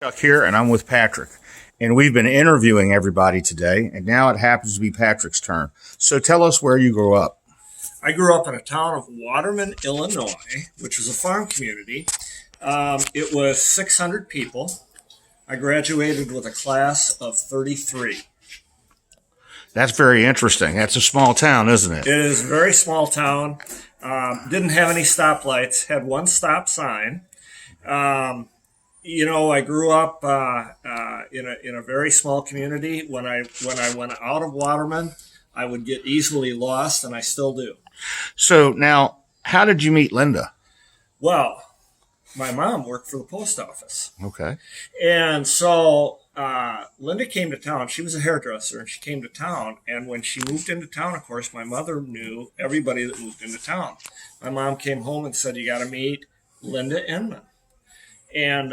Chuck here, and I'm with Patrick. And we've been interviewing everybody today, and now it happens to be Patrick's turn. So tell us where you grew up. I grew up in a town of Waterman, Illinois, which was a farm community. It was 600 people. I graduated with a class of 33. That's very interesting. That's a small town, isn't it? It is a very small town. Didn't have any stoplights, had one stop sign. I grew up in a very small community. When I went out of Waterman, I would get easily lost, and I still do. So now, how did you meet Linda? Well, my mom worked for the post office. Okay. And so Linda came to town. She was a hairdresser, and she came to town. And when she moved into town, of course, my mother knew everybody that moved into town. My mom came home and said, "You got to meet Linda Inman." And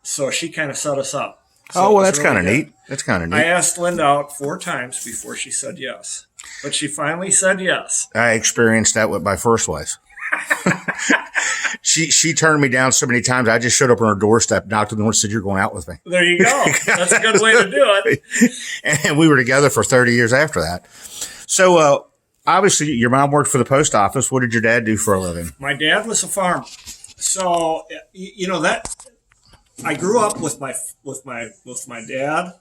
so she kind of set us up. So well, that's kind of neat. That's kind of neat. I asked Linda out 4 times before she said yes. But she finally said yes. I experienced that with my first wife. She turned me down so many times. I just showed up on her doorstep, knocked on the door, and said, "You're going out with me." There you go. That's a good way to do it. And we were together for 30 years after that. So obviously, your mom worked for the post office. What did your dad do for a living? My dad was a farmer. So that I grew up with my dad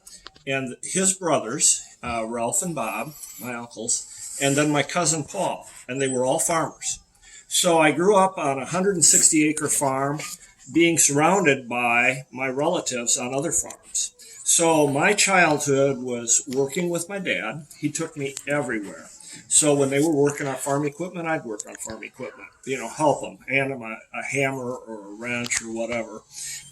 and his brothers, Ralph and Bob, my uncles, and then my cousin Paul, and they were all farmers. So I grew up on a 160-acre farm, being surrounded by my relatives on other farms. So my childhood was working with my dad. He took me everywhere. So when they were working on farm equipment, I'd work on farm equipment, help them, hand them a hammer or a wrench or whatever.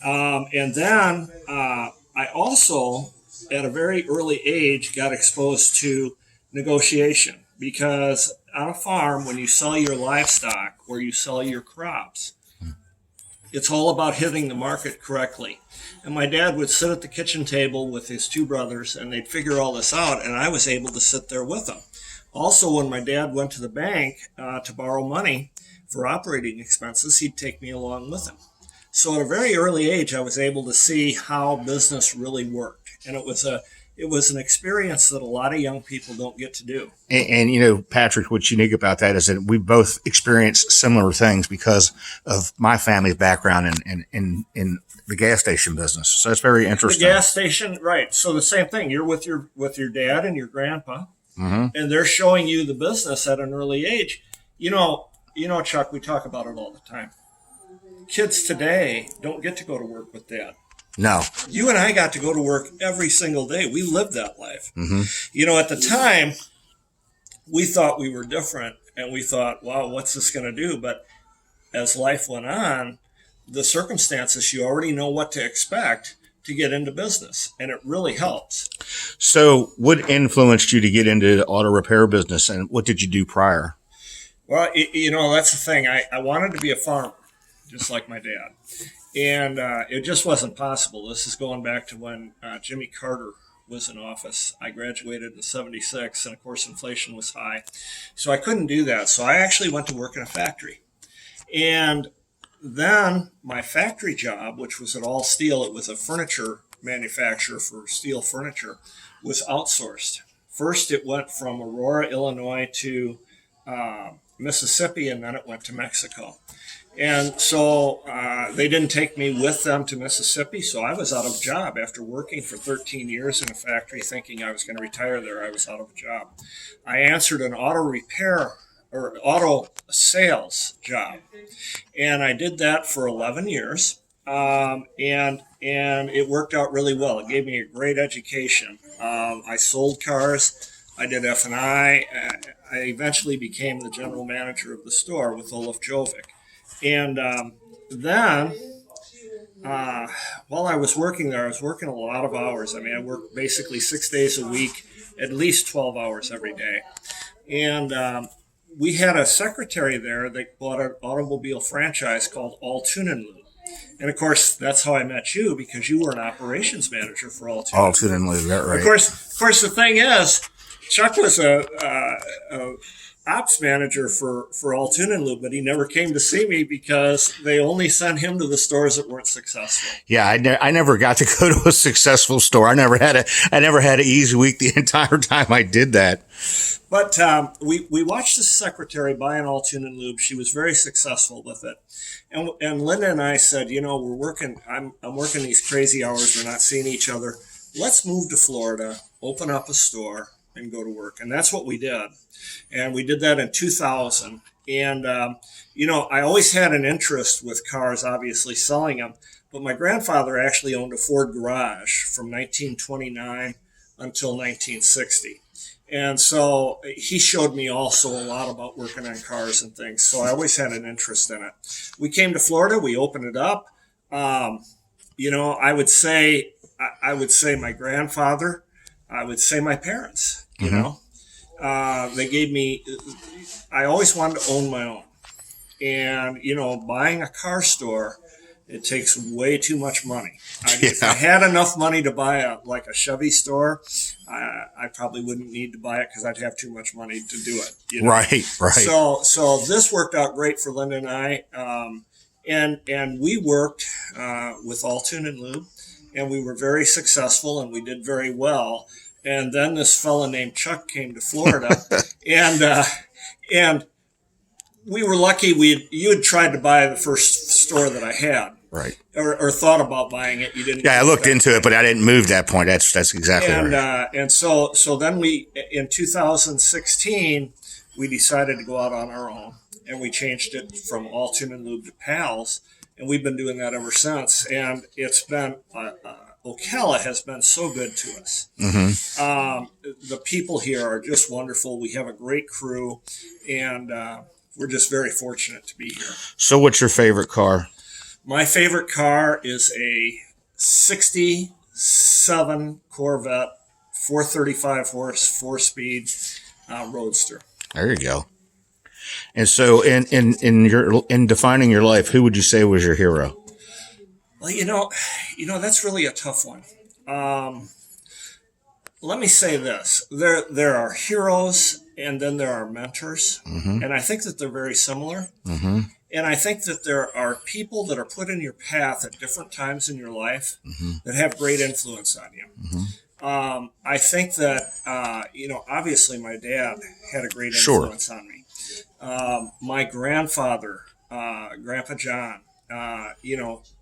And then I also, at a very early age, got exposed to negotiation, because on a farm, when you sell your livestock or you sell your crops, it's all about hitting the market correctly. And my dad would sit at the kitchen table with his 2 brothers, and they'd figure all this out, and I was able to sit there with them. Also, when my dad went to the bank to borrow money for operating expenses, he'd take me along with him. So at a very early age, I was able to see how business really worked. And it was an experience that a lot of young people don't get to do. And Patrick, what's unique about that is that we both experienced similar things because of my family's background in the gas station business. So it's very interesting. The gas station, right. So the same thing. You're with your dad and your grandpa. Mm-hmm. And they're showing you the business at an early age. Chuck, we talk about it all the time. Kids today don't get to go to work with dad. No. You and I got to go to work every single day. We lived that life. Mm-hmm. At the time, we thought we were different, and we thought, wow, what's this going to do? But as life went on, the circumstances, you already know what to expect to get into business, and it really helps. So what influenced you to get into the auto repair business, and what did you do prior? Well, that's the thing. I wanted to be a farmer, just like my dad. And it just wasn't possible. This is going back to when Jimmy Carter was in office. I graduated in '76, and of course inflation was high. So I couldn't do that. So I actually went to work in a factory. And then my factory job, which was at All Steel, it was a furniture manufacturer for steel furniture, was outsourced. First, it went from Aurora, Illinois to Mississippi, and then it went to Mexico. And so they didn't take me with them to Mississippi, so I was out of a job. After working for 13 years in a factory, thinking I was going to retire there, I was out of a job. I answered an auto repair or auto sales job, and I did that for 11 years, and it worked out really well. It gave me a great education. I sold cars. I did F&I. I eventually became the general manager of the store with Olaf Jovic. And then, while I was working there, I was working a lot of hours. I mean, I worked basically 6 days a week, at least 12 hours every day. And we had a secretary there that bought an automobile franchise called All Tune and Lube. And, of course, that's how I met you, because you were an operations manager for All Tune. All Tune and Lube, that right. Of course, the thing is, Chuck was a ops manager for Altoona and Lube, but he never came to see me because they only sent him to the stores that weren't successful. Yeah, I never got to go to a successful store. I never had an easy week the entire time I did that. But we watched the secretary buy an Altoona and Lube. She was very successful with it. And Linda and I said, we're working, I'm working these crazy hours. We're not seeing each other. Let's move to Florida, open up a store, and go to work. And that's what we did. And we did that in 2000. And, I always had an interest with cars, obviously selling them. But my grandfather actually owned a Ford garage from 1929 until 1960. And so he showed me also a lot about working on cars and things. So I always had an interest in it. We came to Florida. We opened it up. I would say my grandfather. I would say my parents. They gave me. I always wanted to own my own, and buying a car store. It takes way too much money. If I had enough money to buy a Chevy store, I probably wouldn't need to buy it because I'd have too much money to do it. Right. So this worked out great for Linda and I, and we worked with Altoona and Lube, and we were very successul and we did very well. And then this fella named Chuck came to Florida, and we were lucky. You had tried to buy the first store that I had. Right. Or thought about buying it. You didn't. Yeah, I looked into it, but I didn't move that point. That's exactly right. And so then in 2016, we decided to go out on our own, and we changed it from Altoona and Lube to Pals, and we've been doing that ever since. And it's been Ocala has been so good to us. Mm-hmm. The people here are just wonderful. We have a great crew, and we're just very fortunate to be here. So, what's your favorite car? My favorite car is a 67 Corvette, 435 horse, 4-speed roadster. There you go. And so, in defining your life, who would you say was your hero? Well, that's really a tough one. Let me say this: there are heroes, and then there are mentors, mm-hmm. and I think that they're very similar. Mm-hmm. And I think that there are people that are put in your path at different times in your life mm-hmm. that have great influence on you. Mm-hmm. I think that, obviously my dad had a great influence on me. My grandfather, Grandpa John,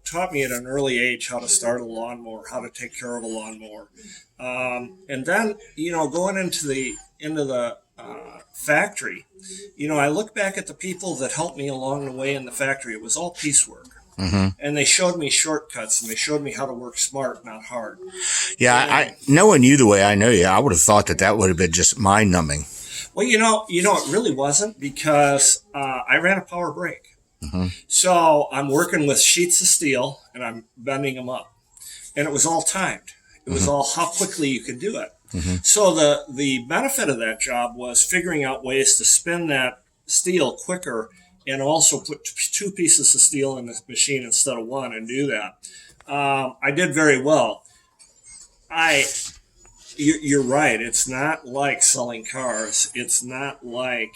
taught me at an early age how to start a lawnmower, how to take care of a lawnmower. And then, going into the factory, I look back at the people that helped me along the way in the factory. It was all piecework. Mm-hmm. And they showed me shortcuts, and they showed me how to work smart, not hard. Yeah, I knowing you the way I know you, I would have thought that would have been just mind numbing. Well, it really wasn't, because I ran a power brake. Mm-hmm. So I'm working with sheets of steel, and I'm bending them up. And it was all timed. It was mm-hmm. all how quickly you could do it. Mm-hmm. So the benefit of that job was figuring out ways to spin that steel quicker, and also put 2 pieces of steel in the machine instead of 1 and do that. I did very well. You're right. It's not like selling cars. It's not like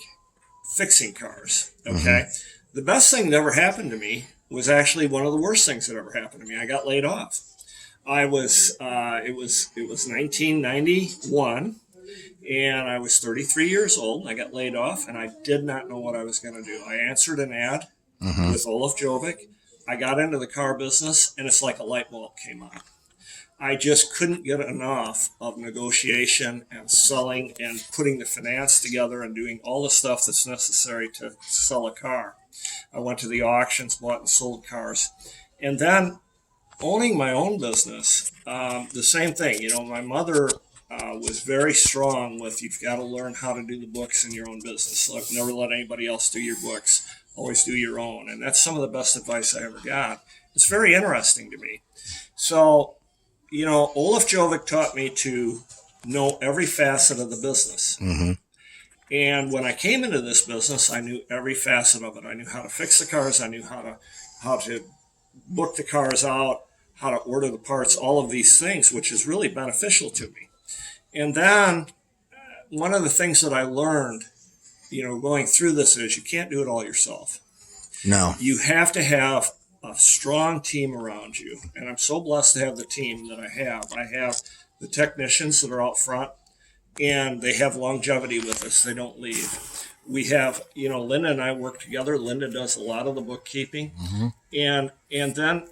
fixing cars. Okay. Mm-hmm. The best thing that ever happened to me was actually one of the worst things that ever happened to me. I got laid off. It was 1991, and I was 33 years old, and I got laid off, and I did not know what I was going to do. I answered an ad mm-hmm. with Olaf Jovic. I got into the car business, and it's like a light bulb came on. I just couldn't get enough of negotiation and selling and putting the finance together and doing all the stuff that's necessary to sell a car. I went to the auctions, bought and sold cars. And then owning my own business, the same thing. My mother was very strong with, you've got to learn how to do the books in your own business. Look, never let anybody else do your books. Always do your own. And that's some of the best advice I ever got. It's very interesting to me. So, Olaf Jovic taught me to know every facet of the business. Mm-hmm. And when I came into this business, I knew every facet of it. I knew how to fix the cars. I knew how to book the cars out, how to order the parts, all of these things, which is really beneficial to me. And then one of the things that I learned, going through this is you can't do it all yourself. No. You have to have a strong team around you. And I'm so blessed to have the team that I have. I have the technicians that are out front, and they have longevity with us. They don't leave. We have, Linda and I work together. Linda does a lot of the bookkeeping. And then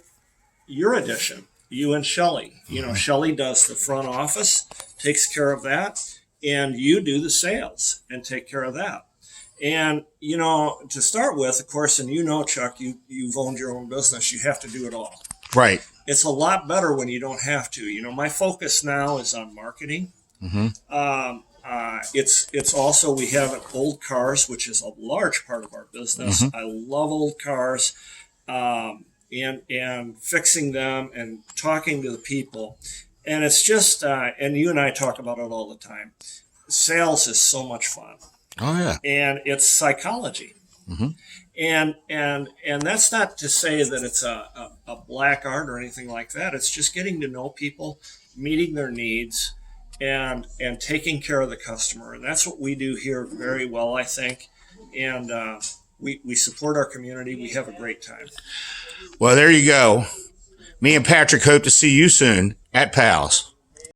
your addition, you and Shelly. Shelly does the front office, takes care of that, and you do the sales and take care of that. And, to start with, of course, and Chuck, you've owned your own business, you have to do it all. Right. It's a lot better when you don't have to. My focus now is on marketing. It's also, we have old cars, which is a large part of our business. I love old cars, and fixing them and talking to the people. And it's just, and you and I talk about it all the time. Sales is so much fun. Oh yeah. And it's psychology. And that's not to say that it's a black art or anything like that. It's just getting to know people, meeting their needs, and taking care of the customer. And that's what we do here very well, I think. And we support our community. We have a great time. Well, there you go. Me and Patrick hope to see you soon at PALS.